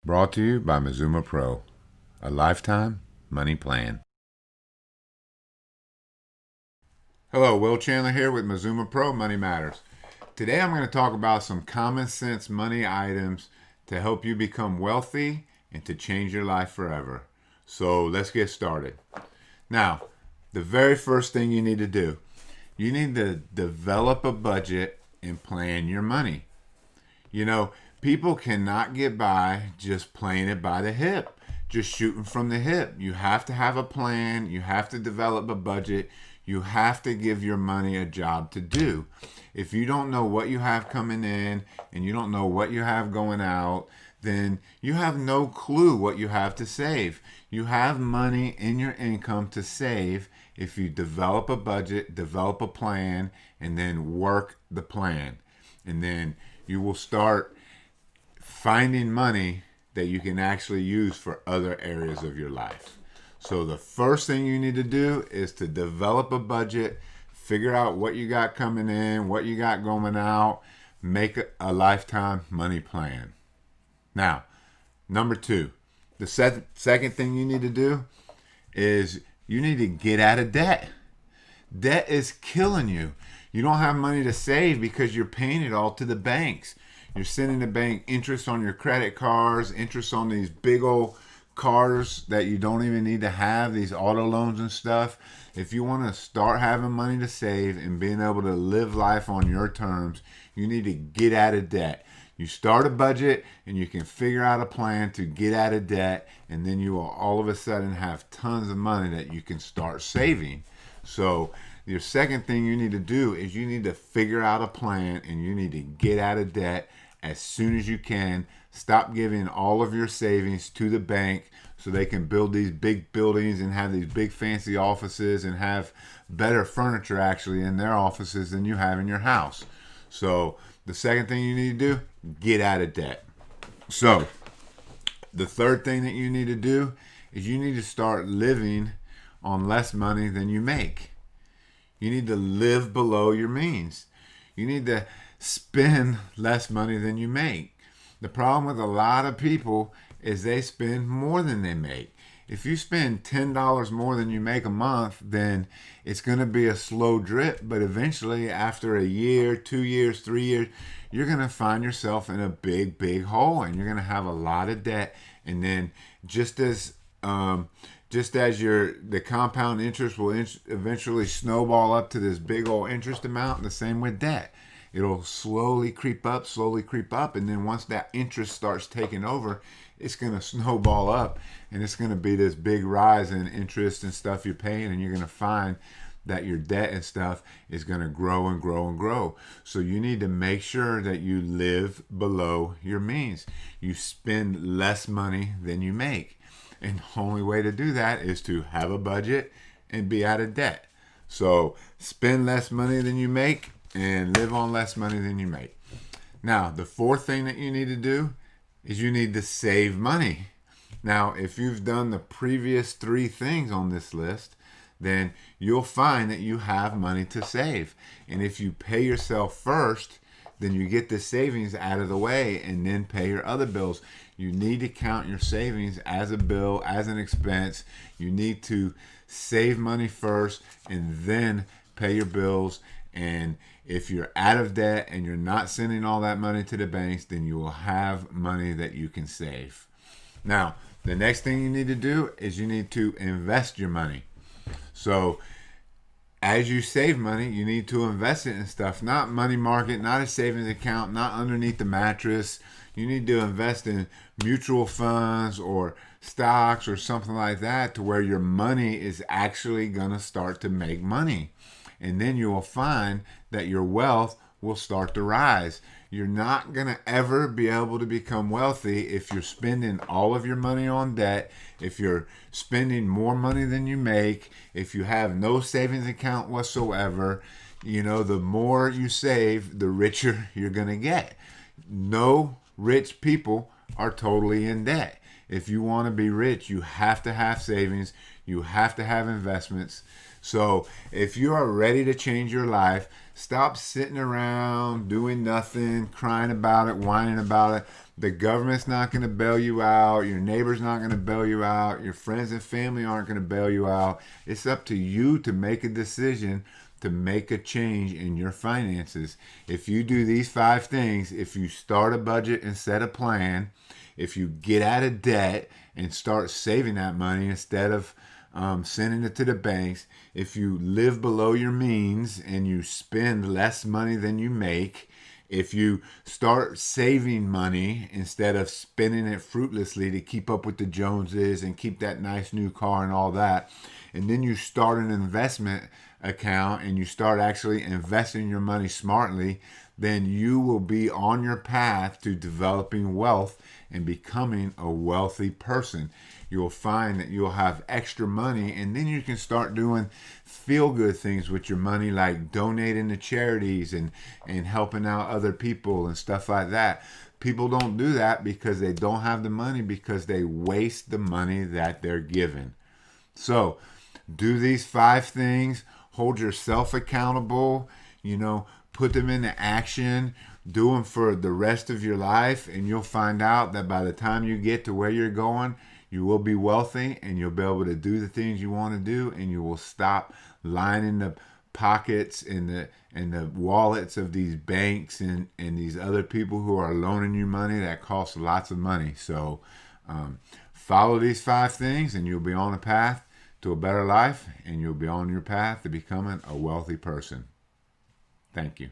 Brought to you by Mazuma Pro, a lifetime money plan. Hello, Will Chandler here with Mazuma Pro Money Matters. Today I'm going to talk about some common sense money items to help you become wealthy and to change your life forever. So let's get started. Now, the very first thing you need to do, you need to develop a budget and plan your money. You know, people cannot get by just playing it by the hip, just shooting from the hip. You have to have a plan. You have to develop a budget. You have to give your money a job to do. If you don't know what you have coming in and you don't know what you have going out, then you have no clue what you have to save. You have money in your income to save if you develop a budget, develop a plan, and then work the plan. And then you will start finding money that you can actually use for other areas of your life. So the first thing you need to do is to develop a budget, figure out what you got coming in, what you got going out, make a lifetime money plan. Now, number two, the second thing you need to do is you need to get out of debt. Debt is killing you. You don't have money to save because you're paying it all to the banks. You're sending the bank interest on your credit cards, interest on these big old cars that you don't even need to have, these auto loans and stuff. If you want to start having money to save and being able to live life on your terms, you need to get out of debt. You start a budget and you can figure out a plan to get out of debt, and then you will all of a sudden have tons of money that you can start saving. So your second thing you need to do is you need to figure out a plan and you need to get out of debt as soon as you can. Stop giving all of your savings to the bank so they can build these big buildings and have these big fancy offices and have better furniture actually in their offices than you have in your house. So the second thing you need to do, get out of debt. So the third thing that you need to do is you need to start living on less money than you make. You need to live below your means. You need to spend less money than you make. The problem with a lot of people is they spend more than they make. If you spend $10 more than you make a month, then it's going to be a slow drip, but eventually after a year, 2 years, 3 years, you're going to find yourself in a big hole and you're going to have a lot of debt. And then just as the compound interest will eventually snowball up to this big old interest amount, the same with debt. It'll slowly creep up, and then once that interest starts taking over, it's going to snowball up, and it's going to be this big rise in interest and stuff you're paying, and you're going to find that your debt and stuff is going to grow and grow and grow. So you need to make sure that you live below your means. You spend less money than you make. And the only way to do that is to have a budget and be out of debt. So spend less money than you make and live on less money than you make. Now, the fourth thing that you need to do is you need to save money. Now, if you've done the previous three things on this list, then you'll find that you have money to save. And if you pay yourself first, then you get the savings out of the way and then pay your other bills. You need to count your savings as a bill, as an expense. You need to save money first and then pay your bills. And if you're out of debt and you're not sending all that money to the banks, then you will have money that you can save. Now, the next thing you need to do is you need to invest your money. So as you save money, you need to invest it in stuff, not money market, not a savings account, not underneath the mattress. You need to invest in mutual funds or stocks or something like that to where your money is actually going to start to make money. And then you will find that your wealth will start to rise. You're not going to ever be able to become wealthy if you're spending all of your money on debt, if you're spending more money than you make, if you have no savings account whatsoever. You know, the more you save, the richer you're going to get. No rich people are totally in debt. If you want to be rich, you have to have savings. You have to have investments. So if you are ready to change your life, stop sitting around doing nothing, crying about it, whining about it. The government's not going to bail you out. Your neighbor's not going to bail you out. Your friends and family aren't going to bail you out. It's up to you to make a decision to make a change in your finances. If you do these 5 things, if you start a budget and set a plan, if you get out of debt and start saving that money instead of sending it to the banks, if you live below your means and you spend less money than you make, if you start saving money instead of spending it fruitlessly to keep up with the Joneses and keep that nice new car and all that, and then you start an investment account and you start actually investing your money smartly, then you will be on your path to developing wealth and becoming a wealthy person. You'll find that you'll have extra money, and then you can start doing feel-good things with your money, like donating to charities and helping out other people and stuff like that. People don't do that because they don't have the money, because they waste the money that they're given. So do these 5 things. Hold yourself accountable. Put them into action. Do them for the rest of your life, and you'll find out that by the time you get to where you're going, you will be wealthy, and you'll be able to do the things you want to do, and you will stop lining the pockets and the wallets of these banks and these other people who are loaning you money that costs lots of money. So follow these 5 things, and you'll be on a path to a better life, and you'll be on your path to becoming a wealthy person. Thank you.